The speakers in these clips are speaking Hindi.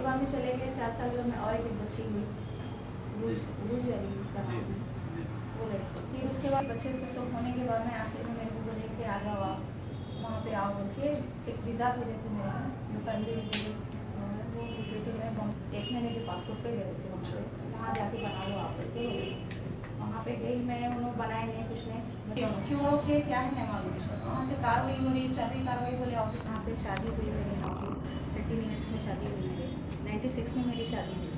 बाद में चले गए 4 साल में और एक बच्ची हुई रूज अली इसका नाम है वो है। फिर उसके बाद बच्चे सब होने के बाद में आखिर में मेरे को बोले कि आ जाओ आप वहाँ पे आओ बोल के एक वीज़ा भेजे थे मेरे को फैमिली वीज़े वो वीज़े थे मैं 1 महीने के पासपोर्ट पे गए थे वहाँ जाके बना लो आप करके वहाँ पे गई मैं उन्होंने बनाए नहीं कुछ नहीं क्यों के क्या है मैं मालूम वहाँ से कार्रवाई हो रही चल रही कार्रवाई बोले ऑफिस वहाँ पे शादी हुई मेरी 13 ईयर्स में शादी हुई मेरी 96 में मेरी शादी हुई।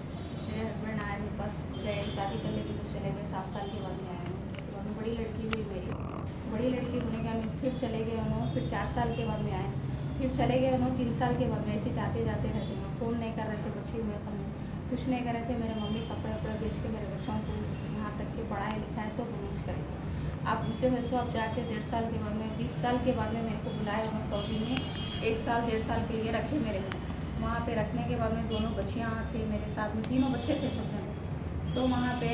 मेरे हस्बैंड आए मेरे पास गए शादी कर लेके तो चले गए 7 साल के बाद में आए उसके बाद में बड़ी लड़की हुई मेरी बड़ी लड़की होने के बाद फिर चले गए उन्होंने फिर 4 साल के बाद में आए फिर चले गए उन्होंने 3 साल के बाद में ऐसे जाते जाते रहते हैं फ़ोन नहीं कर रहे थे बच्चे हुए अपन कुछ नहीं कर रहे थे मेरे मम्मी कपड़े वपड़े बेच के मेरे बच्चों को यहाँ तक के पढ़ाई लिखाई तो मैनेज करें। अब जो है सो अब जाके 1.5 साल के बाद में 20 साल के बाद में मेरे को बुलाया उन्होंने सऊदी में 1 साल 1.5 साल के लिए रखे मेरे को वहाँ पे रखने के बाद में दोनों बच्चियाँ थी मेरे साथ में तीनों बच्चे थे सब में तो वहाँ पे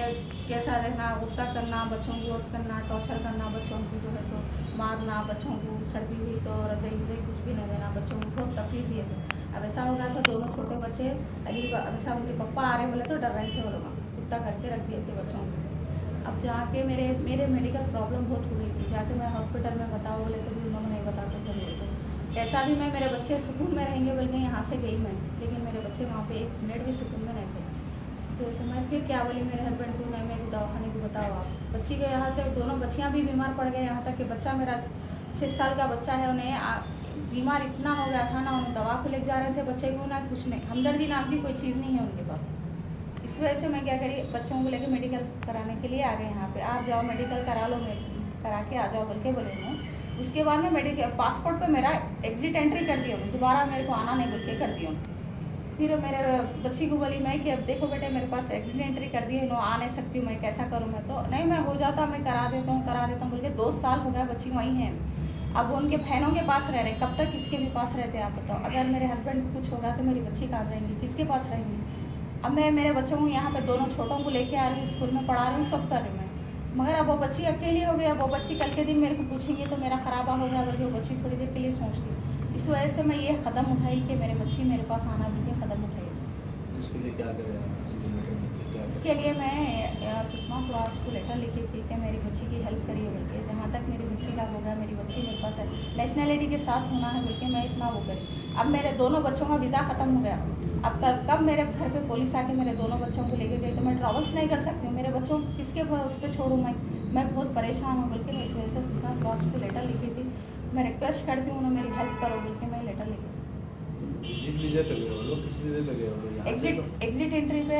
कैसा रहना गुस्सा करना बच्चों को करना टॉर्चर करना बच्चों को जो है सो मारना बच्चों को सर्दी हुई तो रजाई वजाई कुछ भी नहीं देना बच्चों को बहुत तकलीफ दिए थे। अब ऐसा हो गया था दोनों छोटे बच्चे अजीब ऐसा उनके पप्पा आ रहे बोले तो डर रहे थे वो लोग कुत्ता करके रख दिए थे बच्चों को। अब जाके मेरे मेडिकल प्रॉब्लम बहुत हो गई थी जाके मैं हॉस्पिटल में बताओ बोले तो भी उन्होंने नहीं बताते थे मेरे को कैसा भी मैं मेरे बच्चे सुकून में रहेंगे बोल के यहाँ से गई मैं लेकिन मेरे बच्चे वहाँ पे 1 मिनट भी सुकून में नहीं थे। तो ऐसे मैं फिर क्या बोली मेरे हस्बैंड को नहीं मेरे को दवाखाने को बताओ आप बच्ची के यहाँ तक दोनों बच्चियाँ भी बीमार पड़ गए यहाँ तक कि बच्चा मेरा 6 साल का बच्चा है उन्हें बीमार इतना हो गया था ना उन्हें दवा को लेके जा रहे थे बच्चे को ना कुछ नहीं हमदर्दी नाम की कोई चीज़ नहीं है उनके पास। इस वजह से मैं क्या करी बच्चों को लेके मेडिकल कराने के लिए आ गए यहाँ पे आप जाओ मेडिकल करा लो करा के आ जाओ बोल के बोले उन्होंने। उसके बाद में मेडिकल पासपोर्ट पे मेरा एग्जिट एंट्री कर दिया दोबारा मेरे को आना नहीं बोल के कर दिया। फिर मेरे बच्ची को बोली मैं कि अब देखो बेटे मेरे पास एग्जिट एंट्री कर दी है नो आ नहीं सकती हूँ मैं कैसा करूँ मैं तो नहीं मैं हो जाता मैं करा देता हूँ बोल के 2 साल हो गया बच्ची वहीं है। अब उनके बहनों के पास रह रहे कब तक किसके भी पास रहते आप बताओ अगर मेरे हस्बैंड को कुछ होगा तो मेरी बच्ची कहाँ रहेंगी किसके पास रहेंगी। अब मैं मेरे बच्चों को यहाँ पे दोनों छोटों को लेके आ रही हूँ स्कूल में पढ़ा रही हूँ सब कर रही हूँ मैं मगर अब वो बच्ची अकेली हो गई अब वो बच्ची कल के दिन मेरे को पूछेंगे तो मेरा खराबा हो गया बोल के वो बच्ची थोड़ी देर के लिए सोच ली। इस वजह से मैं ये कदम उठाई कि मेरे बच्ची मेरे पास आना भी है कदम उठाई। उसके लिए क्या करें इसके लिए मैं सुषमा स्वराज को लेटर लिखी थी कि मेरी बच्ची की हेल्प करिए बोल के जहाँ तक मेरी बच्ची का हो गया मेरी बच्ची मेरे पास है नेशनलिटी के साथ होना है बोल के मैं इतना वो करी। अब मेरे दोनों बच्चों का वीज़ा ख़त्म हो गया अब कब मेरे घर पे पुलिस आके मेरे दोनों बच्चों को लेके गई तो मैं ट्रैवल्स नहीं कर सकती हूँ मेरे बच्चों को किसके उस पर छोड़ूँ मैं बहुत परेशान हूँ बोल के मैं इस वजह से सुषमा स्वराज को लेटर लिखी थी मैं रिक्वेस्ट करती हूँ उन्होंने मेरी हेल्प करो बोल के मैं लेटर लिखी एग्जिट एंट्री पे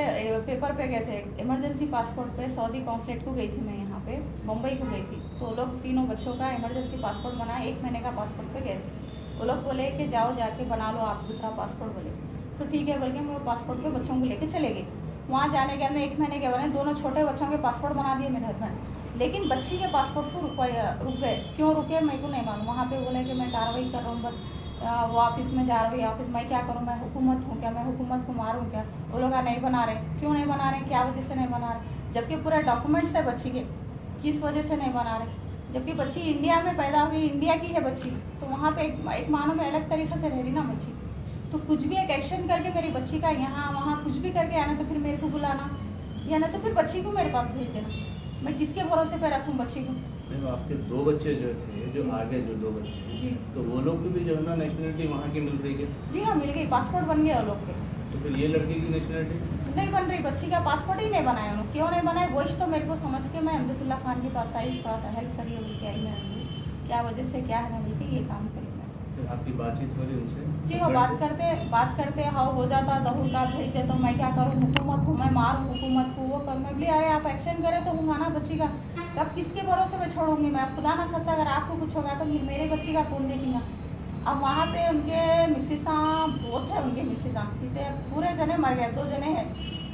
पेपर पे गए थे इमरजेंसी पासपोर्ट पे सऊदी कॉन्सुलेट को गई थी मैं यहाँ पे मुंबई को गई थी तो लोग तीनों बच्चों का इमरजेंसी पासपोर्ट बनाया 1 महीने का पासपोर्ट पे गए थे वो लोग बोले कि जाओ जाके बना लो आप दूसरा पासपोर्ट बोले तो ठीक है बोल के मैं पासपोर्ट पे बच्चों को लेके चले गई। वहाँ जाने के मैं 1 महीने के बाद दोनों छोटे बच्चों के पासपोर्ट बना दिए मेरे हस्बैंड लेकिन बच्ची के पासपोर्ट को रुक गए क्यों रुके मेरे को नहीं मालूम। वहाँ पे बोले कि मैं कार्रवाई कर रहा हूँ बस वो ऑफिस में जा रही है ऑफिस मैं क्या करूँ मैं हुकूमत हूँ क्या मैं हुकूमत को मारूँ क्या वो लोग नहीं बना रहे क्यों नहीं बना रहे क्या वजह से नहीं बना रहे जबकि पूरा डॉक्यूमेंट्स है बच्ची के किस वजह से नहीं बना रहे जबकि बच्ची इंडिया में पैदा हुई इंडिया की है बच्ची तो वहाँ पे एक मानो में अलग तरीके से रह रही ना बच्ची तो कुछ भी एक एक्शन करके मेरी बच्ची का यहाँ वहाँ कुछ भी करके आना तो फिर मेरे को बुलाना या ना तो फिर बच्ची को मेरे पास भेज देना मैं किसके भरोसे पे रखूँ बच्ची को। आपके 2 बच्चे जो थे जो आगे जो 2 बच्चे जी तो वो लोग को भी जो है ना नेशनलिटी वहाँ की मिल रही है। जी हाँ मिल गई पासपोर्ट बन गया वो लोग के तो फिर ये लड़की की नेशनलिटी नहीं बन रही बच्ची का पासपोर्ट ही नहीं बनाया उन्होंने क्यों नहीं बनाया वही तो मेरे को समझ के मैं अमजदुल्ला खान के पास आई थोड़ा सा हेल्प करिए बोल के आई मैं क्या वजह से क्या है ना बोल के ये काम करी मैं। फिर आपकी बातचीत हो रही उनसे जी हाँ बात करते हाँ हो जाता जहूर का भेज दे तो मैं क्या करूँ हुकूमत हूँ मैं मारूँ हुकूमत को वो कर मैं बोली अरे आप एक्शन करें तो हूँ ना बच्ची का तब किसके भरोसे में छोड़ूंगी मैं खुदा ना खासा अगर आपको कुछ होगा तो मेरे बच्ची का कौन देखेगा। अब वहाँ पे उनके मिसिसा बहुत है उनके मिसिसा कितने पूरे जने मर गए 2 जने हैं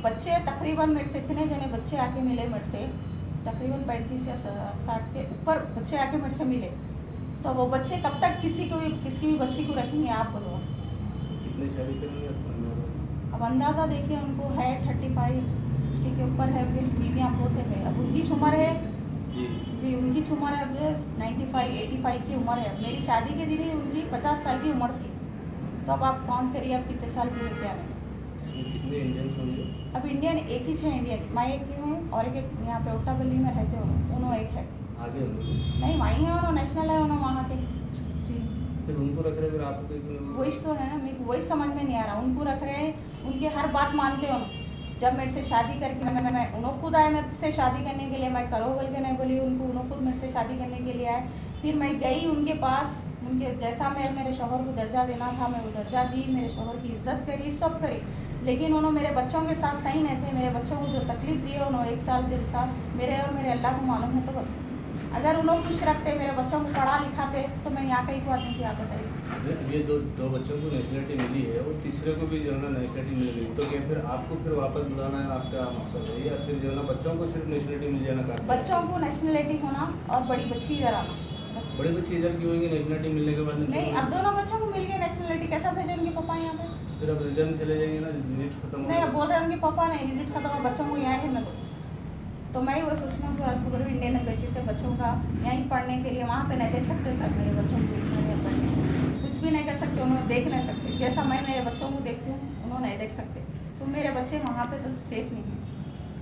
बच्चे तकरीबन मेरे से इतने जने बच्चे आके मिले मेरे से तकरीबन 35 या 60 के ऊपर बच्चे आके मेरे से मिले तो वो बच्चे कब तक किसी भी बच्ची को रखेंगे आप बोलो। कितने शादी करेंगे अब अंदाज़ा देखिए उनको है 35-60 के ऊपर है उनकी बीवियाँ बहुत है अब उनकी उम्र है जी उनकी उम्र है अब 95-85 की उम्र है मेरी शादी के दिन उनकी 50 साल की उम्र थी तो अब आप काउंट करिए आप कितने साल की लेके आ रहे हैं। इसमें कितने इंडियंस होंगे? अब इंडियन एक ही है, इंडियन मैं एक ही हूँ और एक यहाँ पे ओटावली में रहते हो, उन्होंने एक है। आगे होंगे? नहीं वहीं है, उन्होंने नेशनल है, उन्होंने वहाँ के। जी फिर उनको रख रहे हैं, फिर आपको वही तो है ना, मेरे को वही समझ में नहीं आ रहा। उनको रख रहे हैं, उनकी हर बात मानते हो। जब मेरे से शादी करके मैं उन्होंने खुद आए मेरे से शादी करने के लिए, मैं करो बोल के नहीं बोली उनको, उन्होंने खुद मेरे से शादी करने के लिए आए। फिर मैं गई उनके पास, उनके जैसा मैं मेरे शौहर को दर्जा देना था मैं वो दर्जा दी, मेरे शौहर की इज्जत करी, सब करी। लेकिन उन्होंने मेरे बच्चों के साथ सही नहीं थे। मेरे बच्चों को जो तकलीफ दी है उन्होंने 1 साल 1.5 साल, मेरे और मेरे अल्लाह को मालूम है। तो बस अगर उन्होंने खुश रखते, मेरे बच्चों को पढ़ा लिखाते, तो मैं यहाँ कहीं को आती थी। आप बताइए, ये दो बच्चों को नेशनलिटी मिली है और तीसरे को भी जो है ना नेशनलिटी मिल गई, तो क्या फिर आपको फिर वापस बुलाना है, आपका मकसद है, या फिर जो है ना बच्चों को सिर्फ नेशनलिटी मिल जाना काफी? बच्चों को नेशनलिटी होना और बड़ी बच्ची इधर आना बस। बड़ी बच्ची इधर की होंगी नेशनलिटी मिलने के बाद? नहीं, अब दोनों बच्चों को मिल गई नेशनलिटी, कैसा भेजे उनके पापा यहाँ पे? फिर अब रिटर्न चले जाएंगे ना, विजिट खत्म हो नहीं, अब गया। बोल रहे हैं उनके पापा नहीं, विजिट खत्म है, बच्चों को यहाँ रहने दो। तो मैं वो सोचना हूँ इंडियन एम्बेसी से बच्चों का यहीं पढ़ने के लिए, वहाँ पे नहीं देख सकते सर मेरे बच्चों को, कुछ भी नहीं कर सकते, उन्होंने देख नहीं सकते। जैसा मैं मेरे बच्चों को देखती हूँ उन्होंने नहीं देख सकते, तो मेरे बच्चे वहाँ पे तो सेफ नहीं हैं।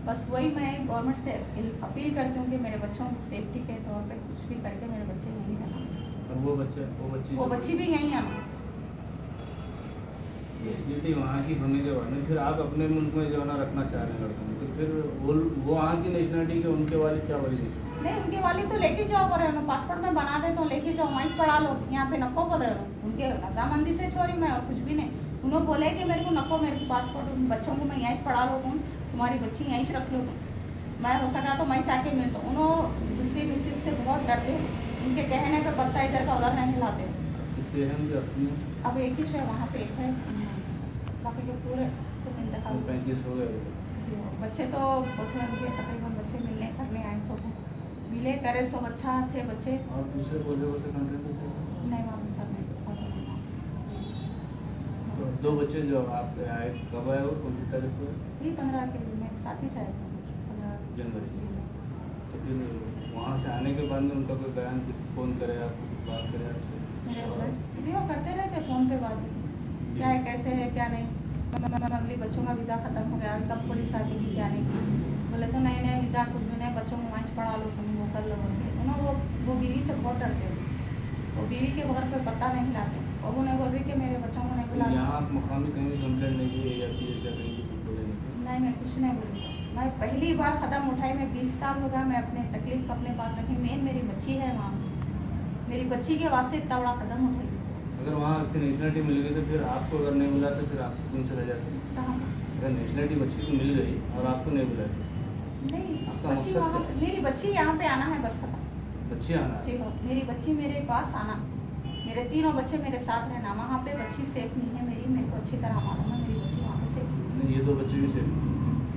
बस वही मैं गवर्नमेंट से अपील करती हूँ कि मेरे बच्चों को सेफ्टी के तौर पर कुछ भी करके मेरे बच्चे यहीं रहना। और वो बच्ची भी यहीं है। नेशनलिटी वहाँ की होने के बाद में फिर आप अपने मुल्क में जो है ना रखना चाह रहे हैं लड़कों को, तो फिर वो वहाँ की नेशनलिटी के उनके वाले क्या वाली? नहीं, उनके वाली तो लेके जाओ बोल रहे हो, पासपोर्ट में बना दे तो लेके जाओ, वहीं पढ़ा लो, यहाँ पे नको बोल रहे हो। उनके रजामंदी से छोड़ी मैं, और कुछ भी नहीं। उन्होंने बोले कि मेरे को नको, मेरे को पासपोर्ट, बच्चों को मैं यहीं पढ़ा लो, तुम्हारी बच्ची यहीं रख लो, मैं हो सका तो मैं चाह के मिल दो। उन्होंने दूसरी मिसेज से बहुत डरते हो, उनके कहने पर पत्ता इधर का उधर नहीं हिलाते। अब एक ही है वहाँ पे, एक है, बाकी के पूरे इंतकाल 35 हो गए। बच्चे तो उनके तकरीबन बच्चे मिलने करने आए, सब मिले करे, सब अच्छा थे बच्चे। और दूसरे बोले से नहीं मालूम सर, नहीं। तो 2 बच्चे जो आप आए कब आए, और कौन सी तारीख को? ये 15 के दिन मेरे साथ ही चाहे 15 जनवरी। तो फिर वहाँ से आने के बाद में उनका कोई बयान, फ़ोन करे आपको, बात करे आपसे? जी वो करते रहते फ़ोन पे बात, क्या है कैसे है क्या नहीं। अगली बच्चों का वीज़ा ख़त्म हो गया, कब पुलिस आती थी क्या नहीं। बोले तो नए नए वीज़ा, कुछ नए बच्चों को वहाँ पढ़ा लो, तुम वो कर लो। उन्होंने वो बीवी से बहुत डरते हो, वो बीवी के घर पे पता नहीं लाते। और उन्हें बोल रही कि मेरे बच्चों को नहीं बुला। यहाँ आप मुकामी कहीं कंप्लेंट नहीं की या पीएस या कहीं की बोले? नहीं, मैं कुछ नहीं बोली। मैं पहली बार कदम उठाई, मैं 20 साल हो गया मैं अपने तकलीफ को अपने पास रखी। मेन मेरी बच्ची है वहाँ, मेरी बच्ची के वास्ते इतना बड़ा कदम उठाई। अगर वहाँ उसकी नेशनलिटी मिल गई तो फिर आपको अगर नहीं मिला तो फिर आप सुकून से रह जाते? कहाँ? अगर नेशनलिटी बच्ची को मिल गई और आपको नहीं मिला तो नहीं, आपका बच्ची मकसद वहाँ, क्या? मेरी बच्ची यहाँ पे आना है, बस खत्म। बच्ची आना जी हाँ, मेरी बच्ची मेरे पास आना, मेरे तीनों बच्चे मेरे साथ रहना। वहाँ पे बच्ची सेफ नहीं है मेरी, मेरे को अच्छी तरह मालूम है, मेरी बच्ची वहाँ पे सेफ नहीं? ये 2 बच्चे भी सेफ?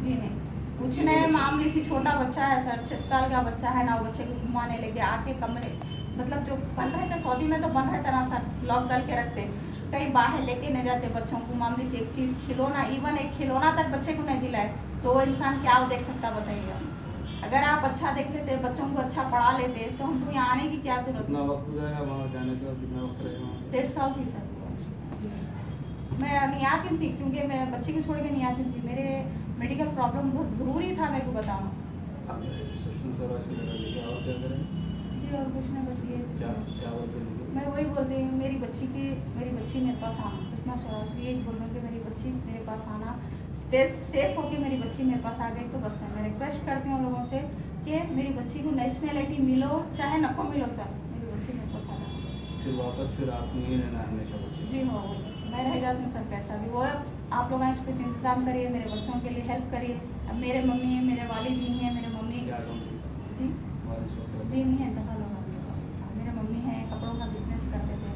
जी नहीं, कुछ नहीं, मामूली सी छोटा बच्चा है सर, 6 साल का बच्चा है ना, वो बच्चे को घुमाने लेके आके कमरे, मतलब जो बन रहे थे सऊदी में तो बन रहे थे ना सर, लॉक डाल के रखते, कहीं बाहर लेके नहीं जाते बच्चों को। मामूली से एक चीज़, खिलौना, इवन एक खिलौना तक बच्चे को नहीं दिलाए, तो वो इंसान क्या वो देख सकता बताइए। अगर आप अच्छा देख लेते, बच्चों को अच्छा पढ़ा लेते, तो हमको यहाँ आने की क्या जरूरत? कितना वक्त हो जाएगा वहाँ जाने के बाद? कितना वक्त रहेगा? 1.5 साल थी सर। मैं नहीं आती थी क्योंकि मैं बच्चे को छोड़ के नहीं आती थी, मेरे मेडिकल प्रॉब्लम बहुत ज़रूरी था मेरे को बताना। और क्या करें? जी और कुछ नहीं, बस ये क्या बोलते हैं? मैं वही बोलती हूँ, मेरी बच्ची मेरे पास आना, सुषमा स्वराज ये बोल रही हूँ कि मेरी बच्ची मेरे पास आना, सेफ होके मेरी बच्ची मेरे पास आ गई तो बस है। मैं रिक्वेस्ट करती हूँ लोगों से कि मेरी बच्ची को नेशनलिटी मिलो चाहे नको मिलो सर, मेरी बच्ची मेरे पास आना। फिर वापस फिर आप नहीं रहना हमेशा बच्ची? जी हाँ, मैं रह जाती हूँ सर, कैसा भी वो आप लोग आए कुछ इंतजाम करिए, मेरे बच्चों के लिए हेल्प करिए। अब मेरे मम्मी है, मेरे वालिद नहीं है, मेरे मम्मी जी भी नहीं है, दफा लोग मेरे मम्मी है, कपड़ों का बिजनेस करते थे,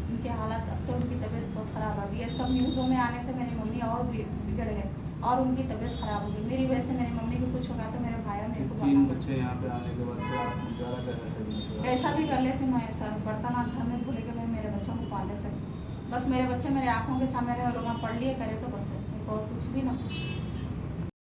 उनके हालात, अब तो उनकी तबीयत बहुत ख़राब है। ये सब न्यूज़ों में आने से मेरी मम्मी और बिगड़ गए और उनकी तबीयत ख़राब हो गई। मेरी वजह से मेरी मम्मी को कुछ होगा तो मेरे भाई मेरे को 3 बच्चे यहाँ पे आने के बाद फिर आप गुजारा करना चाहिए? ऐसा भी कर लेती मैं सर, बर्तन आप घर में भूले के मैं मेरे बच्चों को पाल ले सकती, बस मेरे बच्चे मेरे आँखों के सामने लोग पढ़ लिए करे तो बस है, और कुछ भी ना।